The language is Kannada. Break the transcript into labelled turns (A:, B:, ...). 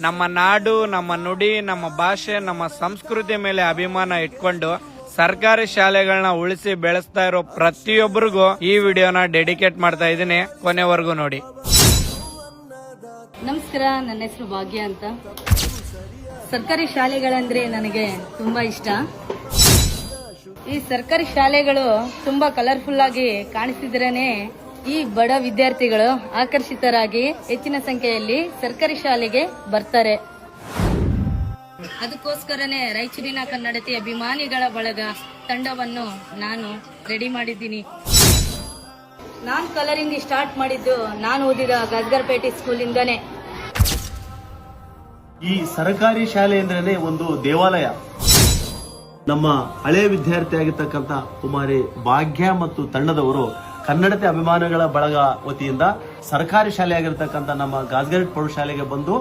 A: ನಮ್ಮ ನಾಡು, ನಮ್ಮ ನುಡಿ, ನಮ್ಮ ಭಾಷೆ, ನಮ್ಮ ಸಂಸ್ಕೃತಿ ಮೇಲೆ ಅಭಿಮಾನ ಇಟ್ಕೊಂಡು ಸರ್ಕಾರಿ ಶಾಲೆಗಳನ್ನ ಉಳಿಸಿ ಬೆಳೆಸ್ತಾ ಇರೋ ಪ್ರತಿಯೊಬ್ಬರಿಗೂ ಈ ವಿಡಿಯೋನ ಡೆಡಿಕೇಟ್ ಮಾಡ್ತಾ ಇದ್ದೀನಿ. ಕೊನೆವರೆಗೂ ನೋಡಿ.
B: ನಮಸ್ಕಾರ, ನನ್ನ ಹೆಸರು ಭಾಗ್ಯ ಅಂತ. ಸರ್ಕಾರಿ ಶಾಲೆಗಳಂದ್ರೆ ನನಗೆ ತುಂಬಾ ಇಷ್ಟ. ಈ ಸರ್ಕಾರಿ ಶಾಲೆಗಳು ತುಂಬಾ ಕಲರ್ಫುಲ್ ಆಗಿ ಕಾಣಿಸಿದ್ರೇನೆ ಈ ಬಡ ವಿದ್ಯಾರ್ಥಿಗಳು ಆಕರ್ಷಿತರಾಗಿ ಹೆಚ್ಚಿನ ಸಂಖ್ಯೆಯಲ್ಲಿ ಸರ್ಕಾರಿ ಶಾಲೆಗೆ ಬರ್ತಾರೆ. ಅದಕ್ಕೋಸ್ಕರನೇ ರಾಯಚೂರಿನ ಕನ್ನಡತಿ ಅಭಿಮಾನಿಗಳ ಬಳಗ ತಂಡವನ್ನು ನಾನು ರೆಡಿ ಮಾಡಿದ್ದೀನಿ. ನಾನು ಕಲರಿಂಗ್ ಸ್ಟಾರ್ಟ್ ಮಾಡಿದ್ದು ನಾನು ಓದಿದ ಗಸ್ಗರ್ಪೇಟೆ ಸ್ಕೂಲಿಂದಾನೆ.
C: ಈ ಸರ್ಕಾರಿ ಶಾಲೆ ಅಂದ್ರೆ ಒಂದು ದೇವಾಲಯ. ನಮ್ಮ ಹಳೆಯ ವಿದ್ಯಾರ್ಥಿ ಆಗಿರ್ತಕ್ಕಂಥ ಕುಮಾರಿ ಭಾಗ್ಯ ಮತ್ತು ತಂಡದವರು ಕನ್ನಡತೆ ಅಭಿಮಾನಿಗಳ ಬಳಗ ವತಿಯಿಂದ ಸರ್ಕಾರಿ ಶಾಲೆ ಆಗಿರ್ತಕ್ಕಂಥ ನಮ್ಮ ಗಾಸ್ಗರ್ಪೇಟೆ ಪ್ರೌಢಶಾಲೆಗೆ ಬಂದು